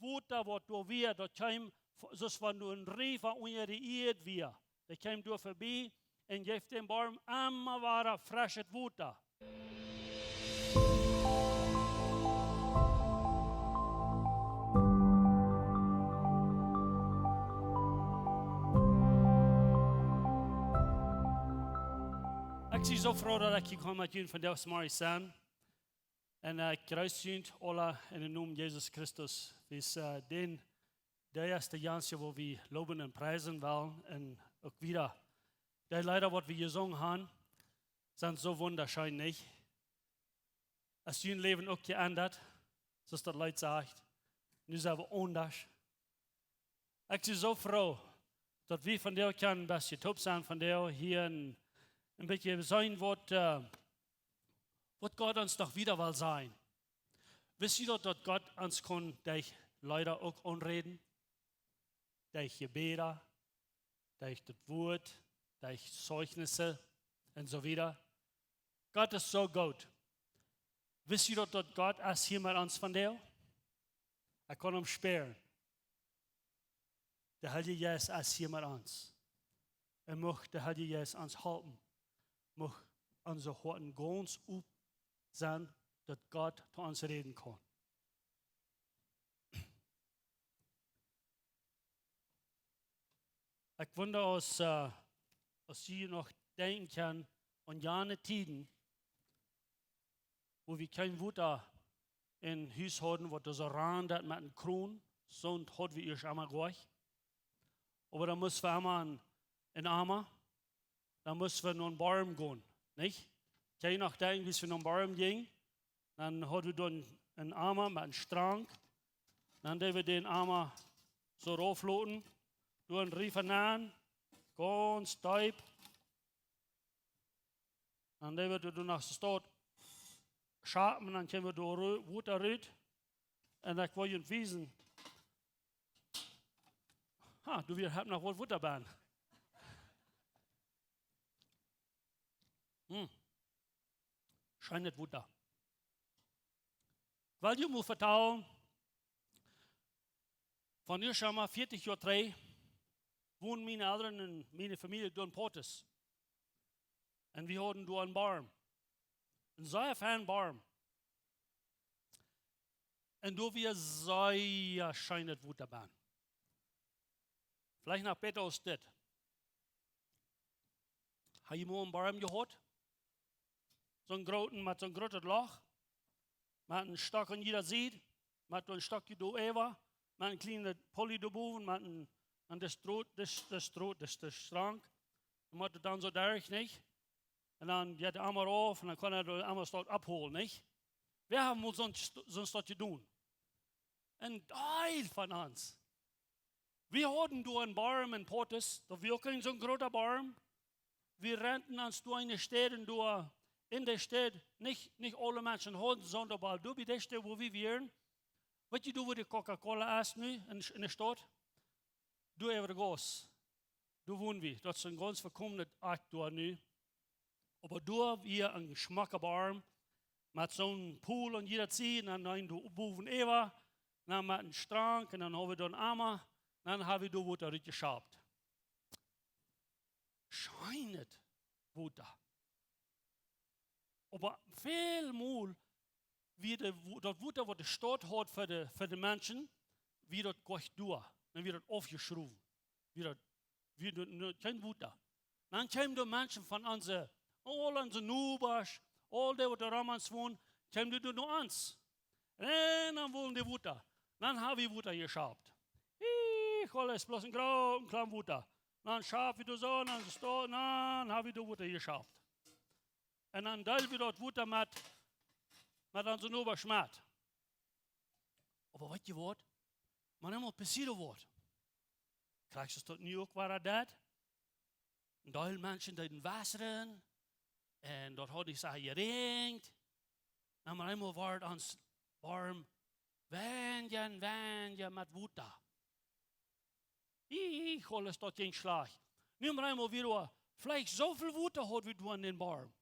Wutter, was du wir, das kam, so wenn du ein Riefer unter die Erde wir, da kam du vorbei und gab dem Baum immer war frisches Wutter. Ik zie zo froh dat ik hier kom met jullie vandaag morgen zijn. En ik kruis jullie alle in de naam Jezus Christus. We zijn de eerste Jansje, waar we loben en prijzen willen. En ook wieder, die Lieder, wat we gezongen haben, sind so wunderschön, nicht? Als jullie leven ook geändert, zoals dat Leute sagt. Nu zijn we anders. Ik zie zo froh, dat we van jou kunnen best getoopt zijn van jou hier een beetje zijn wat Gott uns doch wieder will sein. Wisst ihr doch, dass Gott uns kann durch Leute auch anreden? Durch Gebete, durch das Wort, durch Zeugnisse und so weiter. Gott ist so gut. Wisst ihr doch, dass Gott ist hier mit uns von dir? Er kann uns sperren. Der Heilige Geist ist hier mit uns. Er möchte der Heilige Geist uns halten. Möchte unsere Horten ganz up sein, dass Gott zu uns reden kann. Ich wundere, als Sie noch denken können an jene Tiden, wo wir kein Wutter in Hus hatten, wo das so randet mit einem Kron, so hat wir erst einmal gleich. Aber da müssen wir einmal in Armer, da müssen wir nur einen Baum gehen, nicht? Kann ich noch denken, wie es für einen Baum ging? Dann hatten wir dann einen Armer mit einem Strang, dann haben wir den Armer so raufloten, durch einen Riefer nahen, ganz tief. Dann haben wir dann nach der Stadt schapen, dann können wir durch Wutter rüt, und dann wollte ich wiesen, du wirst noch wohl Wutterbahn. Scheint Wutter. Weil ich muss vertrauen, von hier schon mal 40 Jahre 3, wohnen meine Eltern und meine Familie durch Portes. Und wir hatten durch einen Baum. Ein sehr feiner Baum. Und du wir sehr scheint Wutterbahn. Vielleicht noch besser als das. Hast du mal einen Baum gehört? So ein großen, mit so einem großen Loch, mit einem Stock an jeder Seite, mit einem Stock da über, mit einem kleinen Pulli da oben, mit einem das Schrank. Und man dann so durch, nicht? Und dann geht der Arme rauf und dann kann er den Arme dort abholen, nicht? Wir haben uns sonst dort getan. Ein Teil von uns. Wir hatten da einen Baum in Portes, da wir kein so ein großer Baum. Wir rennten uns durch eine Stadt und durch in der Stadt, nicht alle Menschen haben, sondern aber du bist der Stadt, wo wir wären. Weißt du, wo die Coca-Cola ist in der Stadt? Du Gas. Du wohnen wir. Das ist ein ganz verkommener Akt da nu. Aber du wir ein Geschmackbarm mit so einem Pool und jeder zieht, und dann du oben über, dann mit einem Strang, und dann haben wir da einen Armer, dann haben wir da Wutter geschabt. Scheint Wutter. Aber vielmal, wie das Wutter, was die Stadt hat für die Menschen, wie das geht durch. Dann wird das aufgeschraubt. Kein Wutter. Dann kommen die Menschen von unseren, all unsere Nubas, all die, die da Ramans wohnen, kommen die durch uns. Und dann wollen die Wutter. Dann haben wir Wutter geschabt. Ich alles bloß ein grauer, kleiner Wutter. Dann schaffen wir so, dann haben wir Wutter geschabt. Und dann teilen wir dort Wutter mit unseren Oberschmatt. Aber weißt du was? Manchmal passiert was. Kriegst du es dort nie auch, war das? Und da sind Menschen, die wassern. Und dort hat es geregnet. Und manchmal war es uns warm. Wenn mit Wutter. Ich hole es dort keinen Schlag. Nimm einmal wieder vielleicht so viel Wutter hat wie du an den Baum.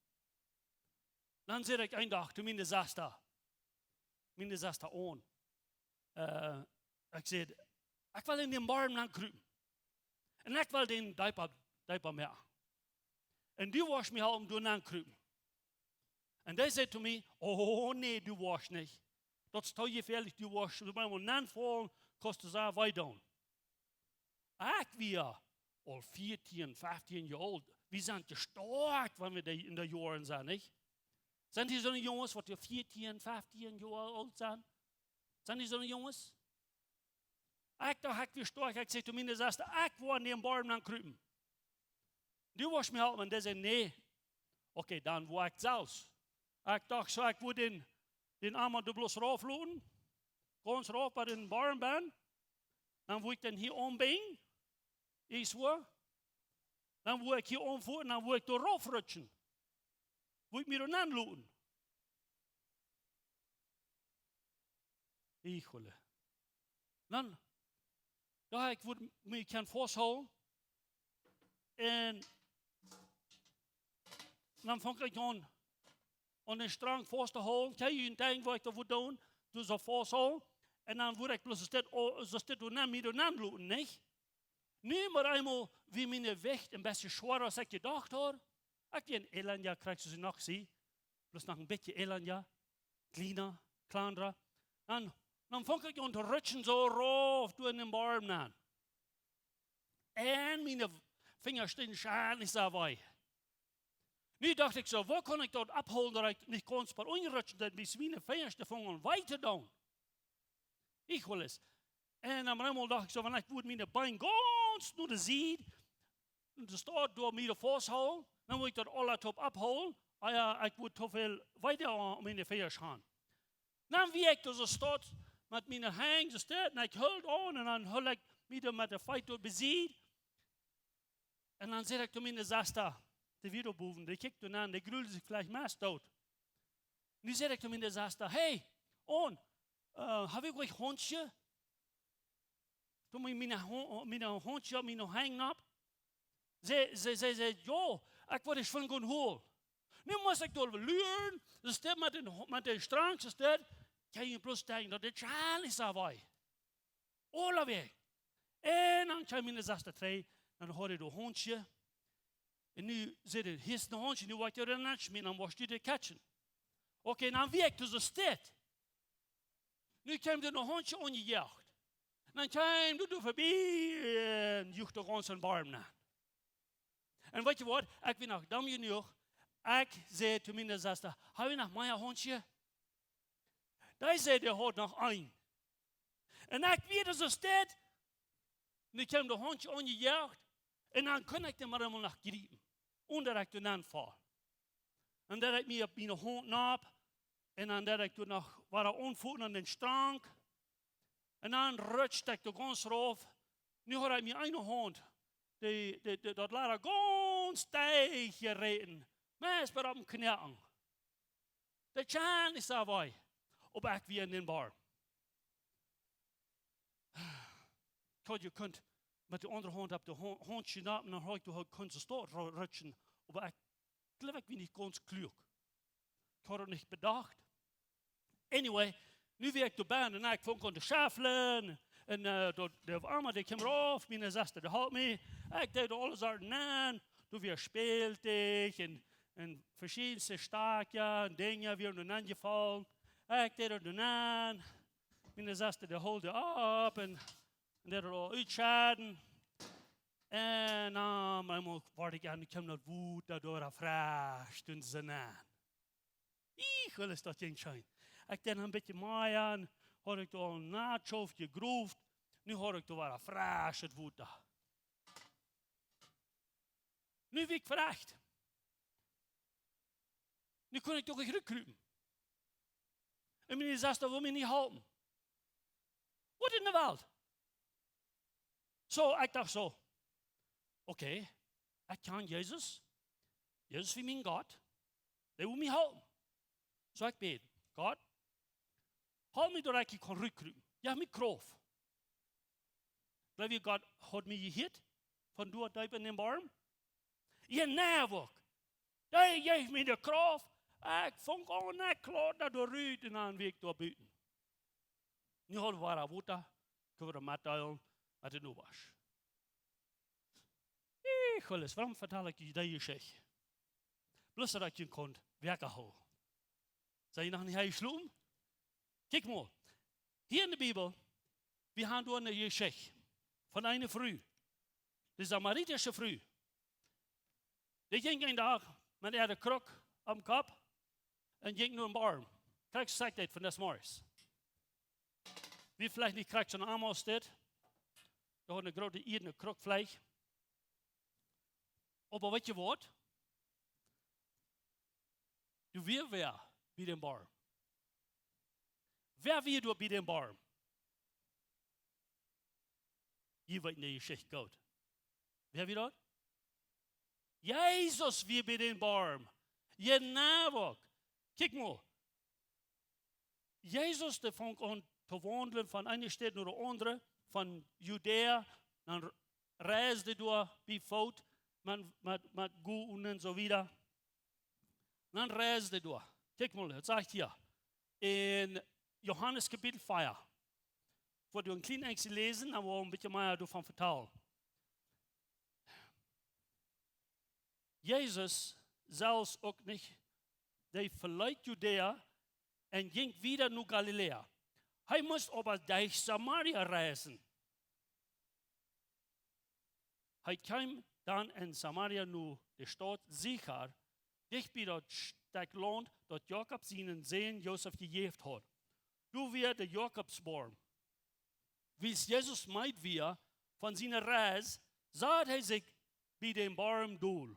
Dann sehe ich ein Tag, du meine Saster on. Ik zei, ik wil in die barm lang kruipen. En ik wil den diaper meer. En die was me helpen door lang kruipen. En die zei zu mir, oh nee, du warst nicht. Dat is te gefährlich, du warst. Du musst nicht fallen, kannst du sagen, weiter. Ich wir al 14, 15 Jahre alt. Wir sind gestarkt, wenn wir in der Jahren sind, nicht? Sind die so eine Jungs, die 14, 15 Jahre alt sind? Sind die so eine Jungs? Ich dachte, wir stark. Ich sagte zu mir, ich war in den Baum lang krüben. Du warst mir helfen. Und der sagte, nee. Okay, dann war ich selbst. Ich dachte so, ich würde den Arm bloß raufladen. Ganz rauf bei den Baum bin. Dann würde ich den hier umbiegen. Ich schwör. Dann würde ich hier umfahren, dann würde ich da raufrutschen. Würde ich mir dann anladen. Ich hole. Dann, da ich würde mich kein festhalten. Und dann fange ich an den Strang festzuhalten. Kann ich denken, was ich da würde tun? Du so festhalten. Und dann würde ich bloß das dann mit und anladen, nicht? Nicht mehr einmal, wie meine Wächt ein bisschen schwerer, als ich gedacht habe. Ich wie ein Elendjahr, kriegst du sie noch sehen. Bloß noch ein bisschen Elendjahr. Kleiner. Dann fange ich an zu rutschen so rauf durch den Baum an. Und meine Finger stehen schon nicht so weit. Nu dachte ich so, wo kann ich dort abholen, dass ich nicht ganz bei ungerutschen bin, bis meine Finger fangen weiter down. Ich will es. Und am einmal dachte ich so, wenn ich meine Beine ganz nur sieht, und das dort durch mir festhalten, dann würde ich dort alle top abholen, aber ich würde zu viel weiter an meine Finger schauen. Dann wie ich das dort mit meinen Hängen so steht, und ich höre an, und dann höre ich wieder mit der Feit dort besiegt. Und dann sehe ich zu mir, saß da, der Wiederbuben, der kickt und an, der grüßt sich vielleicht meist dort. Und dann sehe ich zu mir, saß da, hey, und, habe ich euch Hundchen? Du meine Hundchen, meine Hängen ab? Sie sagt, ja, ich wollte schon gut holen. Nun muss ich dort lüren, das steht mit den Strang, das steht, kann ich bloß denken, dass das schon ist dabei. Alle weg. Und dann kann ich mir das drei, dann habe ich die Hundchen. Und nu zei hij, hier is een hondje, nu wordt er een lunch mee, dan was je de catchen. Oké, dan werkt het zo steed. Nu kwam er een hondje ongejaagd. Dan kwam er voorbij en joeg de ons een barm na. En weet je wat, ik ben nog dam genoeg. Ik zei te mijn zuster, heb je nog mijn hondje? Hij zei, hij had nog één. En ik weer zo steed. Nu kwam de hondje ongejaagd. En dan kon ik hem maar helemaal nog grijpen. Onder ik toen aanval. En dat ik me op mijn hond nap. En dan dat ik toen nog waar onvoeten aan den strang. En dan rutschte ik de gans erop. Nu had ik mijn ene hond. Dat laat ganz steig gereden. Meest bij op mijn knieën. Dat chan is daarbij. Op ik weer in den bar. Je kunt met de andere hand op de hondje namen, dan had ik de kunst stort rutschen. Maar ik geloof ik niet ganz klug. Ik had het niet bedacht. Anyway, nu weer ik de baan en ik vond aan de schafelen. En de arme die kwam eraf, mijn zuster die had me. Ik deed alles aan. Toen weer speelde ik en verschillende staken en dingen weer naar aangevallen. Ik deed er aan. Mijn zuster die holde op en dat er al uitscheiden. En dan word ik aan de kam naar woed, daardoor afvraagd en ze aan. Ik wil eens dat je schijn. Ik deed een beetje mij aan, had ik al een nachtschoof gegroefd. Nu had ik er weer afvraagd het woed daar. Nu wie ik vraagd. Nu kon ik toch een rugkruipen. En mijn zuster wil me niet helpen. Wat in de wereld? Zo, ik dacht zo. Oké, ik kan Jezus. Jezus is mijn God. Hij wil me helpen. Zo ik bid. God, help me dat ik kan rugkruipen. Ja, mijn kroof. Geloof je, God had me gehit van door het in de barm? Je nevig. Hij geeft me de kroof. Ik vond al net klaar dat de ruit en aan week door buiten. Nu hadden we waar water. kunnen we de mat delen met de noebash. Ik wil eens, waarom vertel ik je die geschichte? Bloß dat je kunt werken houden. Zijn je nog niet gesloten? Kijk maar. Hier in de Bibel, we gaan door een geschichte van een vrouw. De Samaritische vrouw. Die ging een dag met de kruk op de kop en ging naar een boom. Kijk, zeg dat van des morgens. Wie vielleicht niet krijgt zo'n arm aus dit. Da hat eine große Iren, kruk vlees. Aber weet je wat? Du wirst wer bei dem Baum. Wer wird du bei dem Baum? Je weet niet, Geschichte gut. Wer wird dort? Jesus wird bei dem Baum. Genau. Kijk mal. Jesus, der fängt an zu wandeln von einer Stadt naar de andere, von Judäa, dann reiste durch wie Fout, mit Guhen und so wieder. Dann reiste durch. Kijk mal, het sagt hier, in Johannes Kapitel 4, wo du ein klein Engel lesen, aber ein bisschen mehr davon vertellen. Jesus zelfs auch nicht, der verlässt Judäa und ging wieder nach Galiläa. Hij moest aber durch Samaria reisen. Hij kwam dann in Samaria naar de stad Sichar, dicht bij dat stekland dat Jakob zijn zoon Josef gegeven had. Du weer de Jakobsboom. Wils Jesus meid weer van zijn reis, zat hij zich bij den boom doel.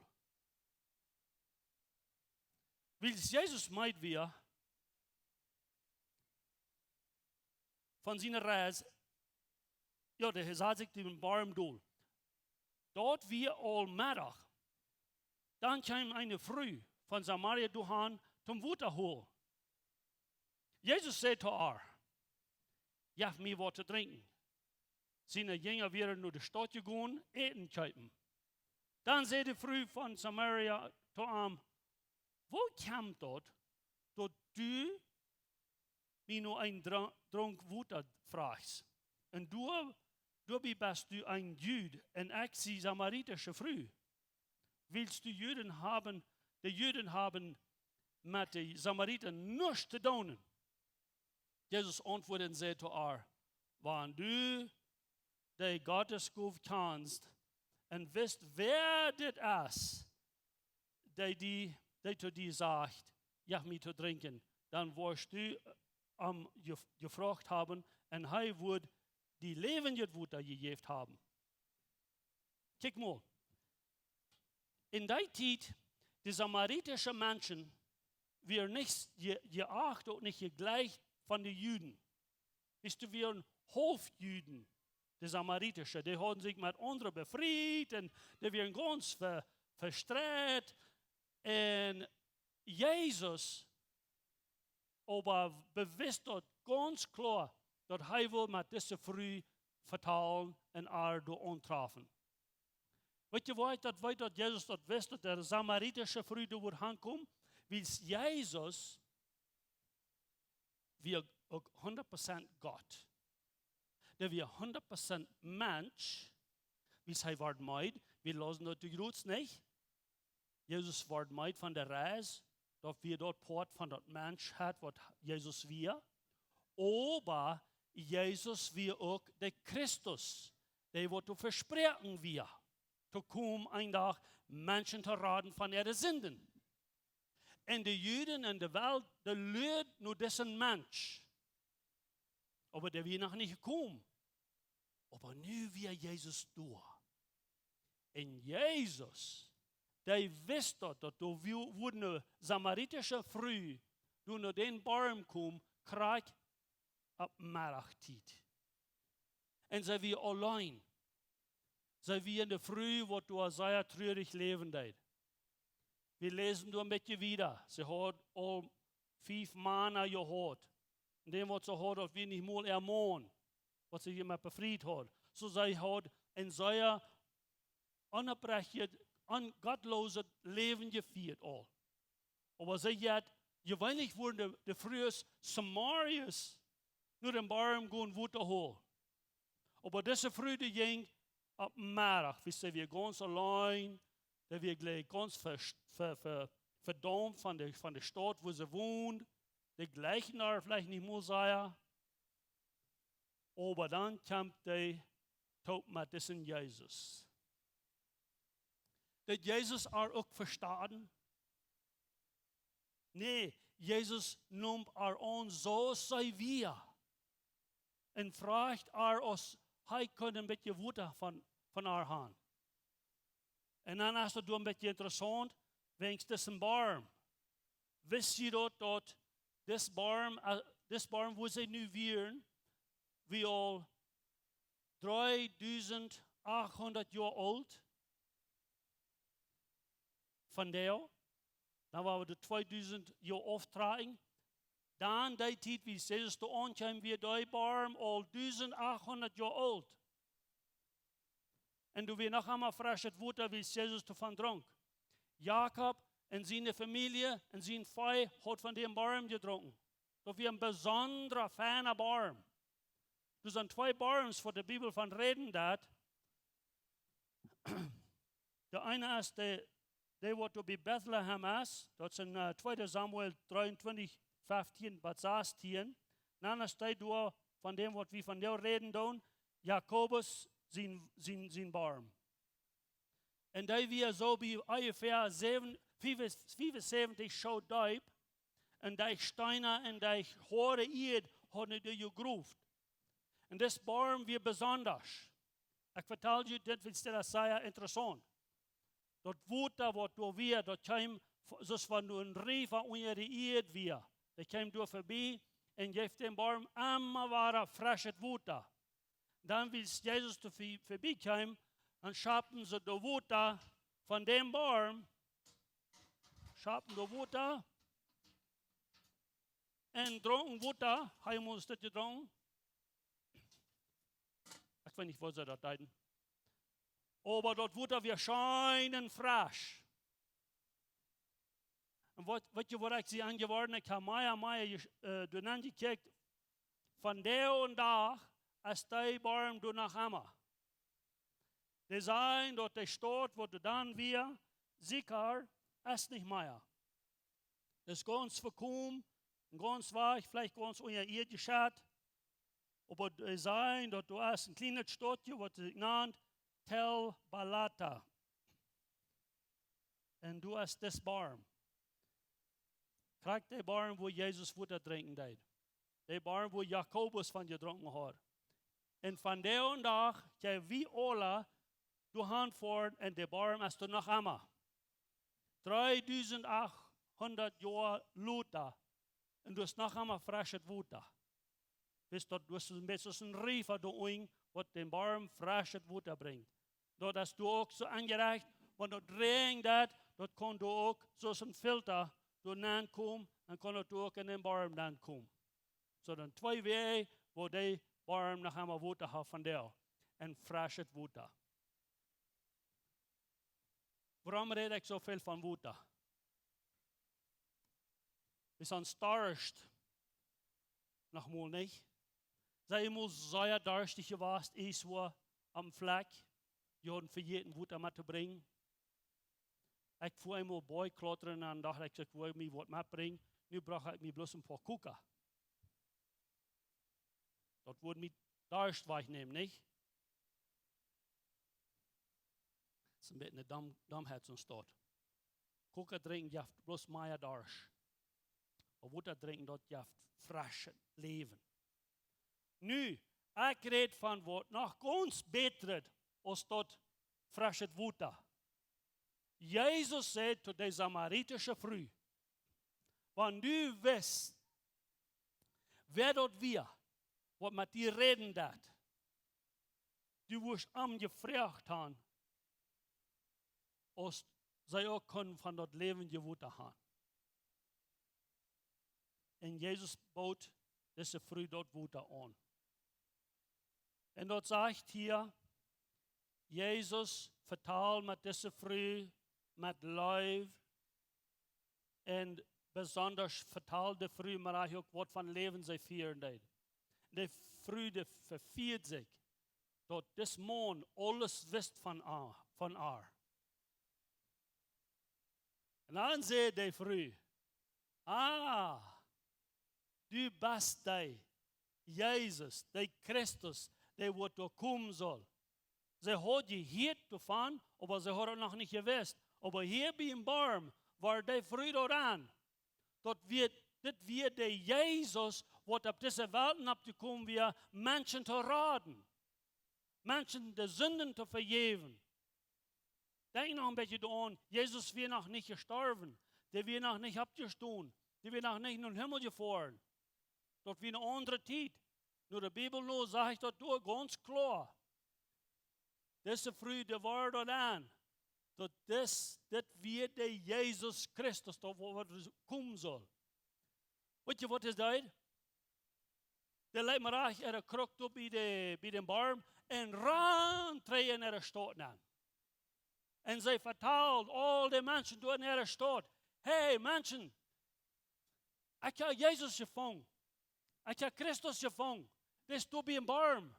Wils Jesus meid weer von seiner Reise, ja, der hat sich den Baum dool. Dort wir allmächtig. Dann kam eine Früh von Samaria durch zum Wasser holen. Jesus sagte zu ihr, ja, mir was zu trinken. Seine Jünger wären nur die Stadt gegangen, eten kaufen. Dann sagte die Früh von Samaria zu ihm, wo kam dort, dass du wie nur ein Trunk Wasser fragst. Und du bist du ein Jude und ich die samaritische Frau. Willst du Juden haben, die Juden haben mit den Samaritern nichts zu tun? Jesus antwortet und sagt zu ihr, wenn du die Gottesguf kannst und wisst, wer das ist, der zu dir sagt, ja, mir zu trinken, dann wirst du gefragt haben und er wird die levende Wasser gegeben haben. Kijk mal. In der Zeit, die samaritischen Menschen, wir nicht geachtet und nicht gleich von den Juden. Ist du, wir Hofjuden, die samaritischen, die haben sich mit anderen befreit und die werden ganz verstrahlt. Und Jesus aber bewusst dort ganz klar, dass er will mit dieser Früh vertalen und er dort antreffen. Weet je wat, dat Jesus dat wist, dat der samaritische Früh dort wird ankommen, weil Jesus wir 100% Gott. Der wir 100% Mensch, wie er wird meid, wir lassen das die Gruß nicht. Jesus wird meid von der Reise, dass wir dort Port von der Menschheit, was Jesus wir. Aber Jesus wir auch der Christus, der wird zu versprechen wir, zu kommen ein Tag Menschen zu raten von ihren Sünden. Und die Juden in der Welt, die lügt nur diesen Mensch. Aber der wird noch nicht gekommen. Aber nu wir Jesus durch. Und Jesus, der wusste, dass du eine samaritische Früh, du nach den Baum kommst, krieg ab Mittagszeit. Und sie wir allein. Sie wir in der Früh, wo du sehr traurig leben deed. Wir lesen du ein bisschen wieder. Sie hat all 5 Männer gehört. Und dem, was sie hat, dass wir nicht mal ermahnen, was sie jemand befreit hat. So sie hat ein sehr unabbrechen, gottloses Leben geführt. All. Aber sie hat, gewöhnlich wurden die frühes Samarias nur den Baum gehen, Wasser holen. Aber diese Früde ging ab Mittag, wisst ihr, wir ganz allein, da wir gleich ganz verdammt von der Stadt, wo sie wohnt, die gleichen da vielleicht nicht mehr sein. Aber dann kam der Tod mit diesem Jesus. Dat Jesus auch verstanden? Nee, Jesus nimmt an, so sei wir. Und fragt uns, hey, können ein bisschen Wutter von haben. Und dann ist es ein bisschen interessant, wegen diesem Baum. Wisst ihr dort, das Baum, wo sie nu wären, wie all 3800 Jahre alt. Von der, dann waren wir 2000 Jahre auftragen. Dann die Zeit, wie Jesus da ankam, wir der Baum all 1800 Jahre alt. Und du wirst noch einmal frisches Wasser, wie Jesus davon trank. Jakob und seine Familie und sein Vieh hat von dem Baum getrunken. Das war ein besonderer, feiner Baum. Das sind 2 Bäume, von der Bibel von reden dat. Der eine ist der was bei Bethlehem ist. Das ist in 2. Samuel 23, 15 bis 16. Dann ist der von dem, was wir von der reden tun, Jakobus, sein Baum. Und der wir so bei ungefähr 75 Schau deib, und der Steine und der hohe Erde haben die gegruft. Und das Baum wird besonders. Ich vertel je, das ist sehr interessant. Das Wutter, was da wir, das kam, so von ein Riefer unter die Erde wir. Das kam durch vorbei und gibt dem Baum immer wieder frisches Wutter. Dann, wie Jesus vorbei kam, dann schaffen sie das Wutter von dem Baum, schaffen das Wutter und trinken Wutter, haben uns das getrunken. Ich weiß nicht, wo sie das deuten. Aber dort Wutter wir scheinen frisch. Und weißt du, was ich sie angeworden habe? Ich habe du nannt gekickt, von der und da, als der Baum du nach Hammer. Die sagen, dort der Stadt, wo du dann wir, sicher, ist nicht mehr. Das ist ganz verkommen, ganz weich, vielleicht ganz unter ihr geschah. Aber die sagen, dort du hast ein kleines Städtchen, was sich nennt, Tel Balata. Und du hast das Baum. Kriegt der Baum, wo Jesus Wutter trinken hat. Der Baum, wo Jakobus von getrunken hat. Und von der und da, wie alle, du Hand fort und der Baum ist du noch einmal. 3800 Jahre Luther. Und du hast noch einmal frisches Wutter. Bis dort, du hast ein bisschen Riefer da oben, was den Baum frisches Wutter bringt. Dort hast du auch so angereicht, wenn du regnet, dort kannst du auch so ein Filter durch kommen, dann kannst du auch in den Baum dann kommen. So dann 2 Wege, wo der Baum noch einmal Wutter hat von der. Und frisches Wutter. Warum rede ich so viel von Wutter? Wir sind darscht. Nochmal nicht. Sei muss sehr darstig gewesen, ich war am Fleck. Die haben vergessen, Wutter mitzubringen. Ich fuhr einmal Beuklottern und dachte, ich will mir was mitbringen. Nu brauche ich mir bloß ein paar Kuka. Dort wurde mir Darst wegnehmen, nicht? Das ist ein bisschen eine Dummheit zum Start. Kuka trinken, ja, bloß mehr Darst. Aber Wutter trinken, dort ja, frisches Leben. Nu, ich rede von was noch ganz besser als dort frisches Wutter. Jesus sagt zu der samaritische Frau, wenn du weißt, wer dort wir, was mit dir reden dat, du wirst am gefragt haben, als sie auch können von dort Leben Wutter haben. Und Jesus baut diese Früh dort Wutter an. Und dort sagt hier, Jesus vertalt mit dieser Früh, mit Leib, und besonders vertalt die Früh, aber auch was von Leben sie führen. Die Früh, die verfiert sich. dat dis man alles wist van haar. En dan zei die vrouw, du bist die Jezus, die Christus, die wat er komen zal. Ze had gehoord ervan, aber ze had het nog niet gewusst. Aber hier bij een boom, waar die vrouw door aan, dit weer de Jezus, wat op deze wereld op te komen, weer mensen te raden. Menschen de Sünden te vergeven. Denk nog een beetje aan, Jezus weer nog niet gestorven. Der weer nog niet abgestoßen. Der weer nog niet naar den Himmel gefahren. Dat weer een andere tijd. Nur de Bibel sagt dat door ganz klar. Deze vrouw, de waar dat aan. Dat dit weer de Jezus Christus, dat wat komen zal. Weet je wat is dat? De leidt me raak er krokt op bij de boom en ran treien naar de stad aan. En zij vertelt al de mensen door naar de stad. Hey mensen, ik heb Jezus gevangen. Ik heb Christus gevangen. Dit is op een boom.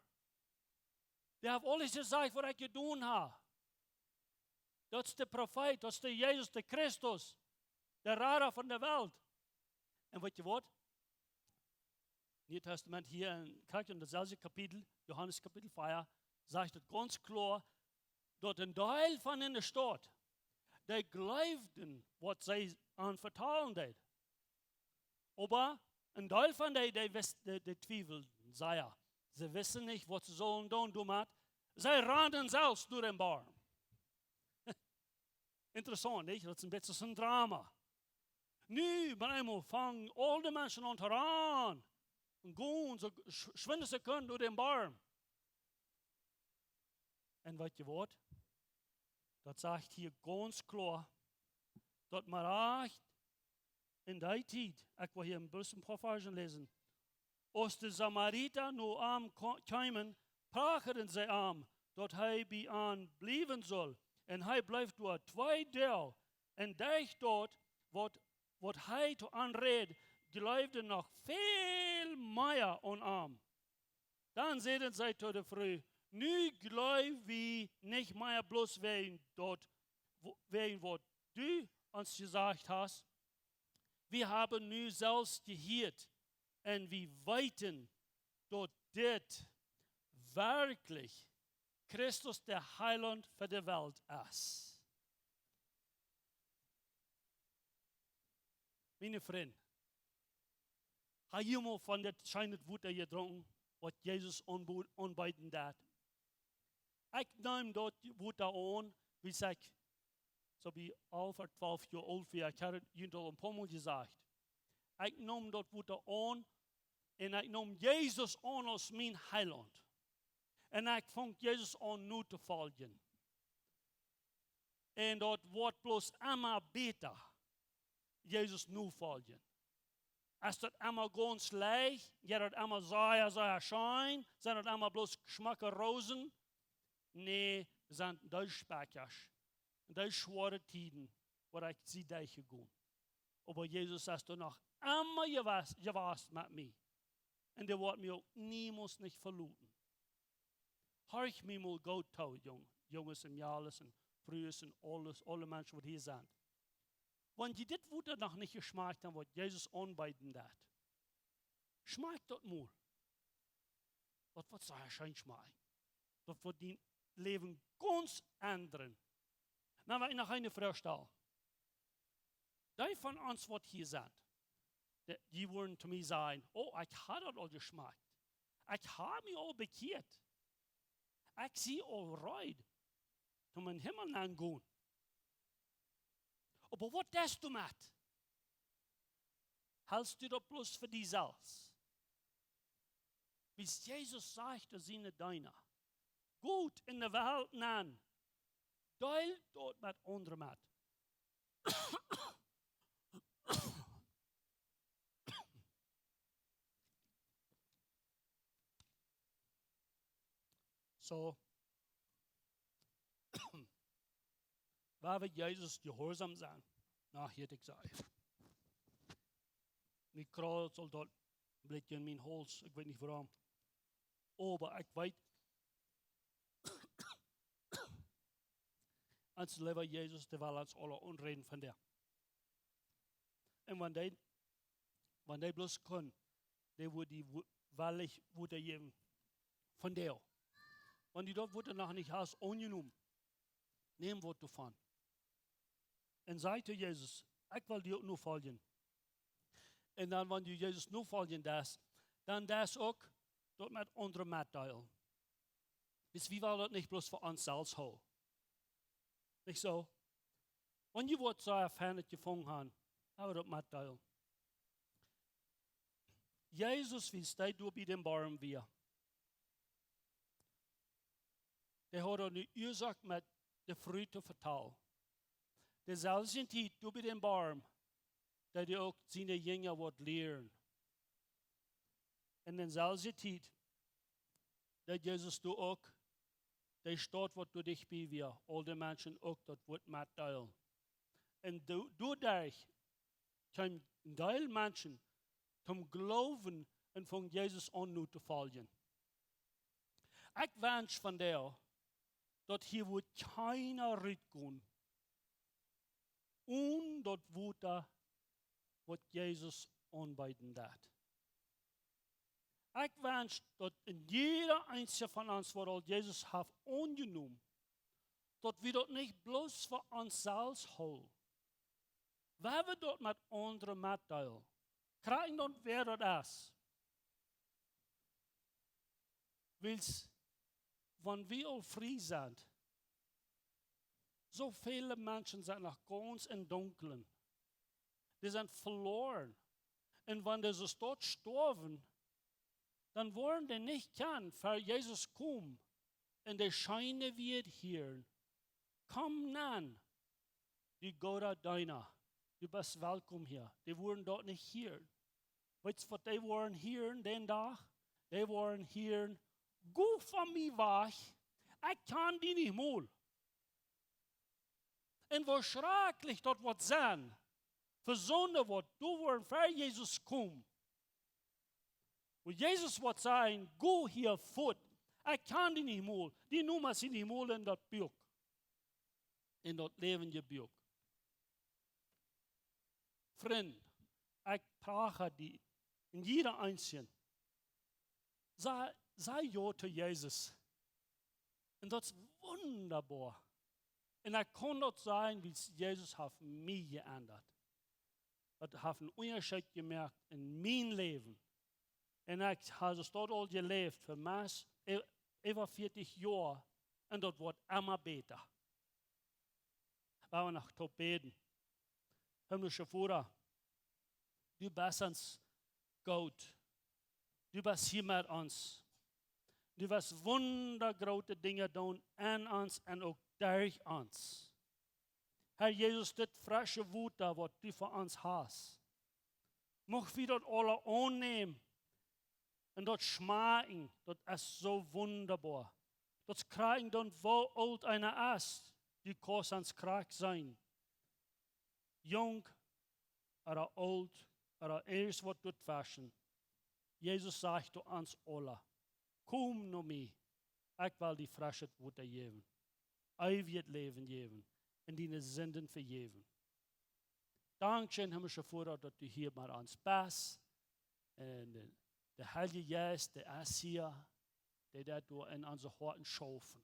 Die heeft alles gezegd wat ik gedaan heb. Dat is de profeet, dat is de Jezus, de Christus. De redder van de wereld. En weet je wat? Nieuw Testament hier in kijk in datzelfde kapitel, Johannes kapitel 4, zegt het ganz klar, dat een deel van in de stad, die geloofden wat zij aan vertalen deed. Maar een deel van die twijfelden, zei ja. Ze wisten niet wat ze zullen doen, maar zij renden zelfs door een boom. Interessant, niet? Dat is een beetje zo'n drama. Nu, maar eenmaal vangen al de mensen aan te ran. En gaan, zo schwinden ze kunnen door den boom. En weet je wat? Dat zegt hier ganz klar, dat maar echt in die tijd, ik wil hier een paar versen lezen, als de Samariter nu aan kwamen, praten zij aan, dat hij bij aan blijven zal. En hij blijft door 2 dagen. En dacht dat, wat hij te aanreed, geloofde nog veel meer aan hem. Dan zeiden zij tot de vrouw, nu geloven we niet meer bloos wegen wat du ons gezegd hast. We hebben nu zelfs gehoord en we weten dat dit werkelijk Christus de Heiland voor de wereld is. Mijn vriend, heb je mal van dit schijnend water gedronken, wat Jezus aanbieden deed? Ik neem dat water aan, wie zeg, zo bij al voor 12 jaar oud, ik heb het jullie al een paar maal gezegd. Ik neem dat water aan en ik neem Jezus aan als mijn heiland. En ik vang Jezus aan nu te volgen. En dat wordt plus immer beter. Jezus nu volgen. Als dat immer ganz leicht, ja dat immer sehr schön, zijn dat immer bloß geschmacke rozen? Nee, zijn duizendspekkers. Dat is zware tijden, waar ik zie dat gegaan. Maar Jezus is er nog immer geweest met mij. En die wordt mij ook niemals niet verloren. Horch mij mal goed toe, jongens en jales en vrouwen en alle mensen die hier zijn. Want je dit wordt nog niet geschmaakt aan wat Jezus aanbieden deed. Schmaakt dat mal. Dat wordt zo schijn schmaken. Dat wordt die leven ganz ändern. Nou, wil ik nog een vraag stellen. Die van ons wat hier zijn, die worden te mij zeggen, oh, ik had dat al geschmaakt. Ik heb me al bekeerd. Ik zie al rijden. Toen mijn Himmel aangaan. Maar wat is du met? Hältst du dat bloß für dich selbst? Wie Jesus sagte, seine Deiner. Gut in der Welt an. Deil dort mit anderen mit. So, waar we Jezus gehoorzaam zijn, nou, hier ik zei. Mijn kraal zal dat een beetje in mijn hals, ik weet niet waarom. Maar ik weet, als lever Jesus, der will uns alle unreden von der. Und wenn die bloß können, der wird die wahrlich Wutter geben von der. Wenn die dort Wutter noch nicht hast, ungenommen, nehmen wir davon. Und sagt Jesus, ich will dir nur folgen. Und dann, wenn du Jesus nur folgen darfst, dann darfst du auch dort mit anderen mitteilen. Bis wie war das nicht bloß für uns selbst haben? Nicht so? Wenn ihr Wort so erfahren gefunden haben, haben wir das mitteilen. Jesus, wie steht du bei dem Baum wir? Der hat eine Ursache mit der Früchte verteilt. Der selben Zeit, du bei dem Baum, dass die auch seine Jünger wird lehren. Und in selben Zeit, dass Jesus du auch, der Stadt wird du dich bei wir, all die Menschen auch, das wird mitteilen. Und dadurch können die Menschen zum Glauben und von Jesus an nur zu folgen. Ich wünsche von dir, dass hier wird keiner rausgehen. Und dort wird Jesus anbieten dat. Ich wünsche, dass in jeder einzelne von uns, was Jesus hat angenommen, dass wir dort nicht bloß für uns selbst holen. Wer wir dort mit anderen mitteilen, kriegen dort wer das ist. Weil, wenn wir all frei sind, so viele Menschen sind noch ganz im Dunkeln. Die sind verloren. Und wenn die so dort sterben, dann wollen die nicht kennen, für Jesus kommt. Und die Scheine wird hören. Komm nan, die Gott deiner. Du bist willkommen hier. Die wollen dort nicht hören. Weißt du, was die wollen hören den Tag? Die wollen hören, geh von mir weg, ich kann die nicht mal. Und wo schrecklich dort wird sein, für Sonne wird, du wirst für Jesus kommen. Und Jesus wird sagen, geh hier fort, ich kann die nicht mal, die Nummer sind nicht mal in das Buch, in das lebende Buch. Freund, ich brauche die, in jeder Einzelnen. Sei ja zu Jesus. Und das ist wunderbar. Und ich kann das sein, wie Jesus hat mich geändert. Das hat einen Unterschied gemerkt in meinem Leben. Und ich habe es dort all gelebt, für mich über 40 Jahre. Und das wird immer besser. Weil wir noch top beten. Himmlischer Vater, du bist uns Gott. Du bist hier mit uns. Du wirst wundergroße Dinge tun an uns und auch durch uns. Herr Jesus, das frische Wutter, was du für uns hast, mag wir das alle annehmen und das schmecken. Das ist so wunderbar. Das kriegen dann, wo alt einer ist, die kann uns krank sein. Jung oder alt oder erst was tut waschen. Jesus sagt zu uns alle, komm nur mir, ich will die frische Wutter geben. Ich will Leben geben und deine Sünden vergeben. Dankeschön, himmlischer Vater, dass du hier mit uns bist. Und der Heilige Geist, der ist hier, der du in unsere Herzen schaffen.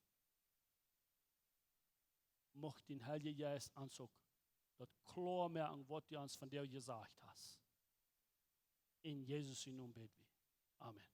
Mocht den Heiligen Geist uns auch das klar merken, was du uns von dir gesagt hast. In Jesus' Namen beten wir. Amen.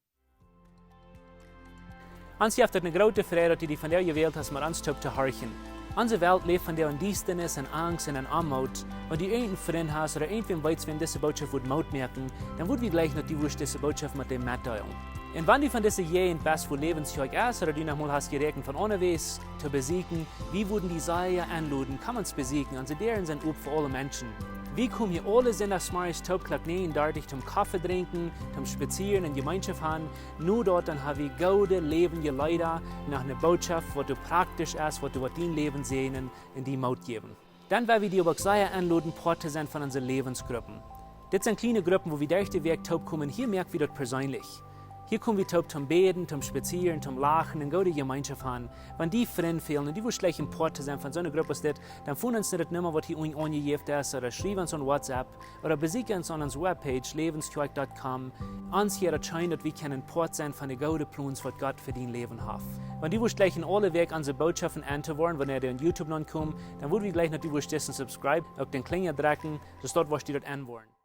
Ons heeft het een grote vrede dat u die van jou gewählt hast, met ons te horchen. Onze Welt leeft van jou in Düsternis en Angst en Armut. Wenn du irgendeinen Freund hast oder irgendwem weißt, wenn diese Botschaft wird Maut merken, dann wird wir gleich noch die diese Botschaft mit dem mitteilen. Und wenn du von dieser Jähen bist, wo Läwens Kjoakj ist, oder du noch mal hast gerechnet von unterwegs zu besiegen, wie würden die Seier anluden, kann man es besiegen, also deren sind up für alle Menschen. Wie kommen hier alle Sonntagsmorgens Taubklack nähen, dort zum Kaffee trinken, zum Spazieren in Gemeinschaft haben, nur dort dann haben wir gute, lebende Leute nach einer Botschaft, was du praktisch ist, was du mit dein Leben sehen und die Maut geben. Dann werden wir die aber Seier anluden, Porte sind von unseren Lebensgruppen. Das sind kleine Gruppen, wo wir durch den Weg taub kommen, hier merken wir das persönlich. Hier kommen wir taub zum Beten, zum Spazieren, zum Lachen und gute Gemeinschaft haben. Wenn die Freunde fehlen und die wohl gleich Import zu sein von so einer Gruppe ist, dann finden uns nicht mehr, was hier angegeben ist, oder schreiben uns an WhatsApp, oder besuchen uns an unserer Webpage, läwenskjoakj.com. Uns hier erscheint, dass wir können Port sein von den guten Plänen, was Gott für dein Leben hat. Wenn die wohl gleich in alle Weg unsere Botschaften anzuhören, wenn ihr auf YouTube noch kommt, dann würden wir gleich noch die wohl subscribe, auch den Klinger drücken, dass dort was die dort anwollen.